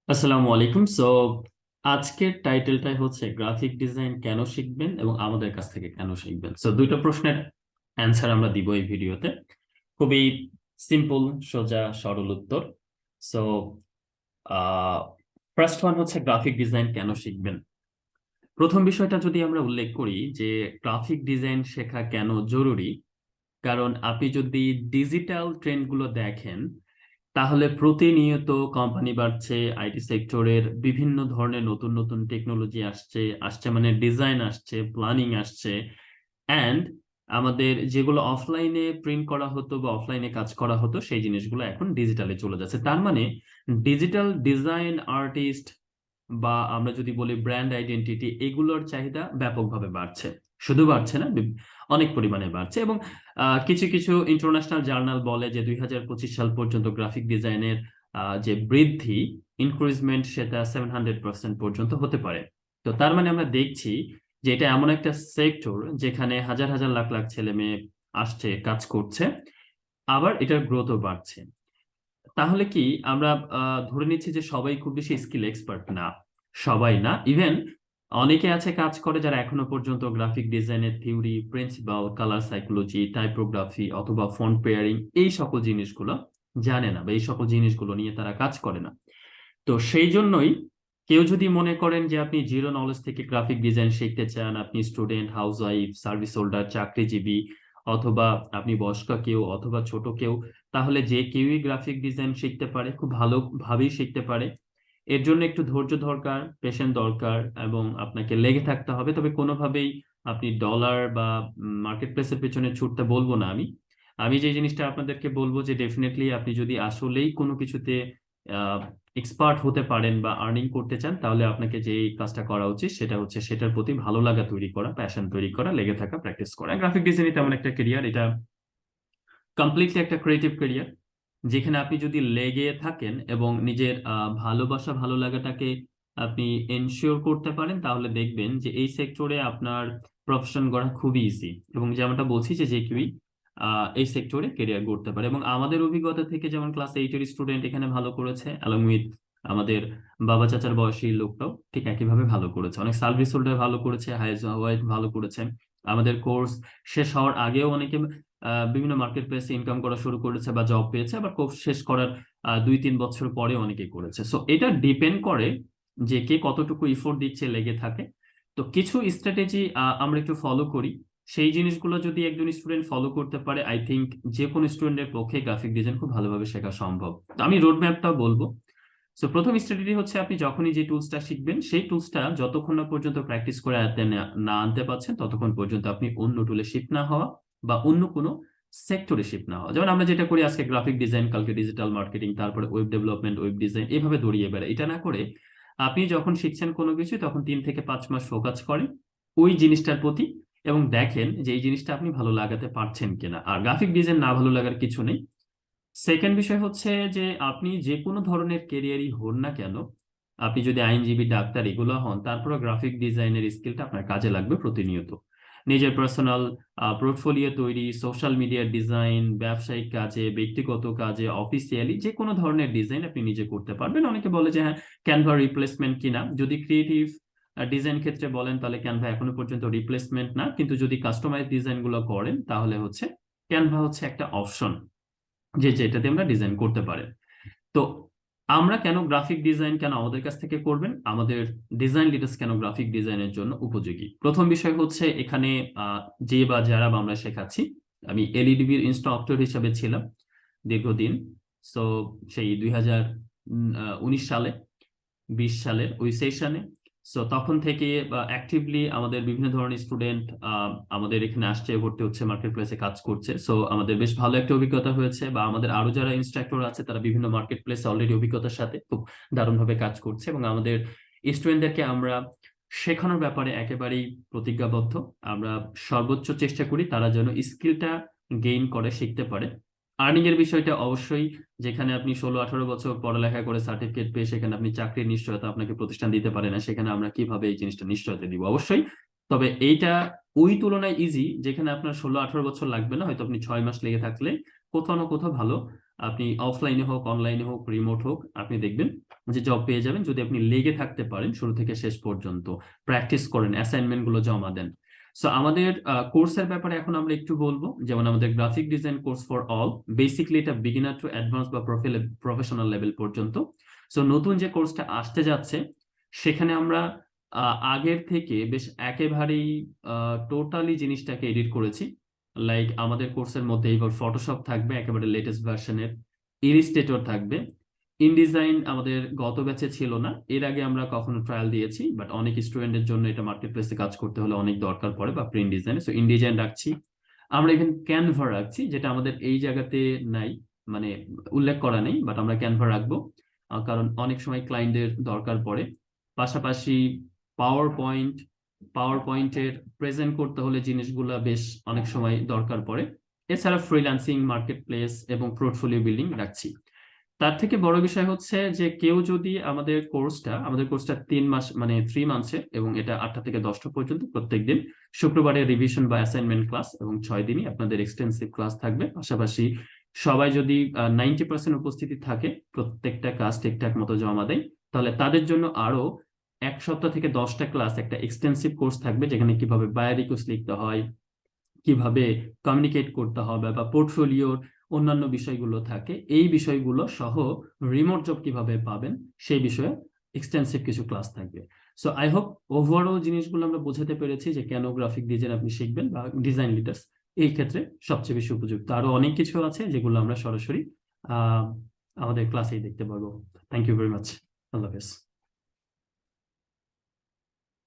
আসসালামু আলাইকুম। আজকের টাইটেলটাই হচ্ছে গ্রাফিক ডিজাইন কেন শিখবেন এবং আমাদের কাছ থেকে কেন শিখবেন। দুইটা প্রশ্নের অ্যান্সার আমরা দিব এই ভিডিওতে। খুবই সিম্পল, সোজা সরল উত্তর। সো ফার্স্ট ওয়ান হচ্ছে গ্রাফিক ডিজাইন কেন শিখবেন। প্রথম বিষয়টা যদি আমরা উল্লেখ করি যে গ্রাফিক ডিজাইন শেখা কেন জরুরি, কারণ আপনি যদি ডিজিটাল ট্রেন্ডগুলো দেখেন তাহলে প্রতিনিয়ত কোম্পানি বাড়ছে, আইটি সেক্টরের বিভিন্ন ধরনের নতুন নতুন টেকনোলজি আসছে আসছে মানে ডিজাইন আসছে, প্ল্যানিং আসছে। অ্যান্ড আমাদের যেগুলো অফলাইনে প্রিন্ট করা হতো বা অফলাইনে কাজ করা হতো সেই জিনিসগুলো এখন ডিজিটালে চলে যাচ্ছে। তার মানে ডিজিটাল ডিজাইন আর্টিস্ট বা আমরা যদি বলি ব্র্যান্ড আইডেন্টিটি, এগুলোর চাহিদা ব্যাপকভাবে বাড়ছে। শুধু বাড়ছে না, অনেক পরিমাণে বাড়ছে। এবং কিছু কিছু ইন্টারন্যাশনাল জার্নাল বলে যে 2025 সাল পর্যন্ত গ্রাফিক ডিজাইনের যে বৃদ্ধি, ইনক্রিজমেন্ট, সেটা 700% পর্যন্ত হতে পারে। তো তার মানে আমরা দেখছি যে এটা এমন একটা সেক্টর যেখানে হাজার হাজার লাখ লাখ ছেলে মেয়ে আসছে, কাজ করছে, আবার এটার গ্রোথও বাড়ছে। তাহলে কি আমরা ধরে নিচ্ছি যে সবাই খুব বেশি স্কিল এক্সপার্ট? না, সবাই না। ইভেন অনেকে আছে কাজ করে যারা এখনো পর্যন্ত গ্রাফিক ডিজাইনের theory, principal, colour psychology, typography অথবা ফন্ট পেয়ারিং এই সকল জিনিসগুলো জানে না, বা এই সকল জিনিসগুলো নিয়ে তারা কাজ করে না। তো সেই জন্যই কেউ যদি মনে করেন যে আপনি জিরো নলেজ থেকে গ্রাফিক ডিজাইন শিখতে চান, আপনি student, house wife, service holder, চাকরিজীবী, অথবা আপনি বয়স্ক কেউ অথবা ছোট কেউ, তাহলে যে কেউই গ্রাফিক ডিজাইন শিখতে পারে, খুব ভালোভাবেই শিখতে পারে। এর জন্য একটু ধৈর্য দরকার, পেশেন্ট দরকার, এবং আপনাকে লেগে থাকতে হবে। তবে কোনোভাবেই আপনি ডলার বা মার্কেট প্লেসের পেছনে ছুটতে বলবো না। আমি আমি যে জিনিসটা আপনাদেরকে বলবো যে ডেফিনেটলি আপনি যদি আসলেই কোনো কিছুতে এক্সপার্ট হতে পারেন বা আর্নিং করতে চান, তাহলে আপনাকে যে কাজটা করা উচিত সেটা হচ্ছে সেটার প্রতি ভালো লাগা তৈরি করা, প্যাশন তৈরি করা, লেগে থাকা, প্র্যাকটিস করা। গ্রাফিক ডিজাইন তেমন একটা ক্যারিয়ার, এটা কমপ্লিটলি একটা ক্রিয়েটিভ ক্যারিয়ার, যেখানে আপনি যদি লেগে থাকেন এবং নিজের ভালোবাসা, ভালো লাগাটাকে আপনি এনশিওর করতে পারেন, তাহলে দেখবেন যে এই সেক্টরে আপনার প্রফেশন গড়া খুবই ইজি। এবং যেমনটা বলছি যে যে কেউই এই সেক্টরে ক্যারিয়ার গড়তে পারে। এবং আমাদের অভিজ্ঞতা থেকে যেমন ক্লাস 8-এর স্টুডেন্ট এখানে ভালো করেছে, অ্যালং উইথ আমাদের বাবা চাচার বয়সী লোকটাও ঠিক একইভাবে ভালো করেছে। অনেক সার্ভিস হোল্ডার ভালো করেছে, হাউস ওয়াইফ ভালো করেছে। আমাদের কোর্স শেষ হওয়ার আগেও অনেকে বিভিন্ন মার্কেট প্লেসে ইনকাম করা শুরু করেছে বা জব পেয়েছে, আবার কোর্স শেষ করার 2-3 বছর পরে অনেকে করেছে। সো এটা ডিপেন্ড করে যে কে কতটুকু ইফোর্ট দিচ্ছে, লেগে থাকে। তো কিছু স্ট্র্যাটেজি আমরা একটু ফলো করি, সেই জিনিসগুলো যদি একজন স্টুডেন্ট ফলো করতে পারে, আই থিংক যে কোনো স্টুডেন্টের পক্ষে গ্রাফিক ডিজাইন খুব ভালোভাবে শেখা সম্ভব। তো আমি রোড ম্যাপটাও বলবো। প্রথম স্ট্র্যাটেজি হচ্ছে আপনি যখনই যে টুলসটা শিখবেন সেই টুলসটা যতক্ষণ না পর্যন্ত প্র্যাকটিস করে আয়ত্তে না আনতে পারছেন, ততক্ষণ পর্যন্ত আপনি অন্য টুলে শিফট না হওয়া বা অন্য কোনো সেক্টরে শিফট না হওয়া। যেমন আমরা যেটা করি আজকে গ্রাফিক ডিজাইন, কালকে ডিজিটাল মার্কেটিং, তারপরে ওয়েব ডেভেলপমেন্ট, ওয়েব ডিজাইন, এভাবে দৌড়িয়ে বেড়ায়। এটা না করে আপনি যখন শিখছেন কোনো কিছু, তখন 3 থেকে 5 মাস ফোকাস করেন ওই জিনিসটার প্রতি, এবং দেখেন যে এই জিনিসটা আপনি ভালো লাগাতে পারছেন কিনা। আর গ্রাফিক ডিজাইন না ভালো লাগার কিছু নেই। সেকেন্ড বিষয় হচ্ছে যে আপনি যে কোনো ধরনের কেরিয়ারই হন না কেন, আপনি যদি আইনজীবী, ডাক্তার এগুলো হন, তারপরে গ্রাফিক ডিজাইনের স্কিলটা আপনার কাজে লাগবে প্রতিনিয়ত। নিজের পার্সোনাল পোর্টফোলিও তৈরি, সোশ্যাল মিডিয়ার ডিজাইন, ব্যবসায়িক কাজে, ব্যক্তিগত কাজে, অফিসিয়ালি যে কোনো ধরনের ডিজাইন আপনি নিজে করতে পারবেন। অনেকে বলে যে হ্যাঁ, ক্যানভা রিপ্লেসমেন্ট কিনা। যদি ক্রিয়েটিভ ডিজাইন ক্ষেত্রে বলেন তাহলে ক্যানভা এখনো পর্যন্ত রিপ্লেসমেন্ট না, কিন্তু যদি কাস্টমাইজ ডিজাইন গুলো করেন তাহলে হচ্ছে ক্যানভা হচ্ছে একটা অপশন যে যেটাতে আমরা ডিজাইন করতে পারি। তো আমরা কেন গ্রাফিক ডিজাইন, কেন আমাদের কাছ থেকে করবেন, আমাদের ডিজাইন লিডার্স কেন গ্রাফিক ডিজাইনের জন্য উপযোগী? প্রথম বিষয় হচ্ছে এখানে যে বা যারা বা আমরা শেখাচ্ছি, আমি এলইডিবির ইনস্ট্রাক্টর হিসেবে ছিলাম দীর্ঘদিন। সো সেই 2019 সালে, 20 সালের ওই সেশনে। তখন থেকে অ্যাক্টিভলি আমাদের বিভিন্ন ধরনের স্টুডেন্ট আমাদের এখানে আসছে, ভর্তি হচ্ছে, মার্কেট প্লেসে কাজ করছে। আমাদের বেশ ভালো একটা অভিজ্ঞতা হয়েছে, বা আমাদের আরো যারা ইনস্ট্রাক্টর আছে তারা বিভিন্ন মার্কেট প্লেসে অলরেডি অভিজ্ঞতার সাথে খুব দারুণভাবে কাজ করছে। এবং আমাদের স্টুডেন্টদেরকে আমরা শেখানোর ব্যাপারে একেবারেই প্রতিজ্ঞাবদ্ধ। আমরা সর্বোচ্চ চেষ্টা করি তারা যেন স্কিলটা গেইন করে, শিখতে পারে। আর্নিং এর বিষয়টা অবশ্যই, যেখানে আপনি 16-18 বছর পড়ালেখা করে সার্টিফিকেট পেয়ে সেখানে আপনি চাকরির নিশ্চয়তা আপনাকে প্রতিষ্ঠান দিতে পারে না, সেখানে আমরা কিভাবে এই জিনিসটা নিশ্চয়তা দিব? অবশ্যই। তবে এইটা ওই তুলনায় ইজি যেখানে আপনার 16-18 বছর লাগবে না, হয়তো আপনি 6 মাস লেগে থাকলে কোথাও না কোথাও ভালো আপনি অফলাইনে হোক, অনলাইনে হোক, রিমোট হোক, আপনি দেখবেন যে জব পেয়ে যাবেন যদি আপনি লেগে থাকতে পারেন শুরু থেকে শেষ পর্যন্ত, প্র্যাকটিস করেন, অ্যাসাইনমেন্ট গুলো জমা দেন। সো আমাদের কোর্সের ব্যাপারে এখন আমরা একটু বলবো। যেমন আমাদের graphic design course for all, basically এটা বিগিনার টু অ্যাডভান্স বা প্রফেশনাল লেভেল পর্যন্ত। সো নতুন যে কোর্সটা আসতে যাচ্ছে সেখানে আমরা আগের থেকে বেশ একেবারেই টোটালি জিনিসটাকে এডিট করেছি। লাইক আমাদের কোর্সের মধ্যে এবার ফটোশপ থাকবে একেবারে লেটেস্ট ভার্সনের, ইলিস্ট্রেটর থাকবে। ইনডিজাইন আমাদের গত ব্যাচে ছিল না, এর আগে আমরা কখনো ট্রায়াল দিয়েছি, বাট অনেক স্টুডেন্টের জন্য এটা মার্কেট প্লেসে কাজ করতে হলে অনেক দরকার পড়ে, বা প্রিন্ট ডিজাইন, সো ইনডিজাইন রাখছি। আমরা ইভেন ক্যানভা রাখছি, যেটা আমাদের এই জায়গাতে নাই, মানে উল্লেখ করা নেই, বাট আমরা ক্যানভা রাখবো কারণ অনেক সময় ক্লায়েন্টদের দরকার পড়ে। পাশাপাশি পাওয়ার পয়েন্ট, পাওয়ার পয়েন্টের প্রেজেন্ট করতে হলে জিনিসগুলা বেশ অনেক সময় দরকার পড়ে। এছাড়া ফ্রিল্যান্সিং, মার্কেট প্লেস এবং পোর্টফোলিও বিল্ডিং রাখছি। তার থেকে বড় বিষয় হচ্ছে যে কেউ যদি আমাদের কোর্সটা 3 মাস মানে 3 মান্থসের, এবং এটা 8টা থেকে 10টা পর্যন্ত প্রত্যেকদিন, শুক্রবারে রিভিশন বা অ্যাসাইনমেন্ট ক্লাস, এবং 6 দিনই আপনাদের এক্সটেন্সিভ ক্লাস থাকবে। পাশাপাশি সবাই যদি 90% উপস্থিতি থাকে, প্রত্যেকটা কাজ ঠিকঠাক মতো জমা দেয়, তাহলে তাদের জন্য আরো 1 সপ্তাহ থেকে 10টা ক্লাস, একটা এক্সটেন্সিভ কোর্স থাকবে, যেখানে কিভাবে বায়ার রিকোয়েস্ট লিখতে হয়, কিভাবে কমিউনিকেট করতে হবে, বা পোর্টফোলিওর অন্যান্য বিষয়গুলো থাকে, এই বিষয়গুলো সহ রিমোট জব কিভাবে পাবেন সেই বিষয়ে এক্সটেন্সিভ কিছু ক্লাস থাকবে। সো আই হোপ ওভারঅল জিনিসগুলো আমরা বোঝাতে পেরেছি যে কেন গ্রাফিক ডিজাইন আপনি শিখবেন, বা ডিজাইন লিডার্স এই ক্ষেত্রে সবচেয়ে বেশি উপযুক্ত। আরো অনেক কিছু আছে যেগুলো আমরা সরাসরি আহ আমাদের ক্লাসেই দেখতে পারবো। Thank you very much. আল্লাহ হাফেজ।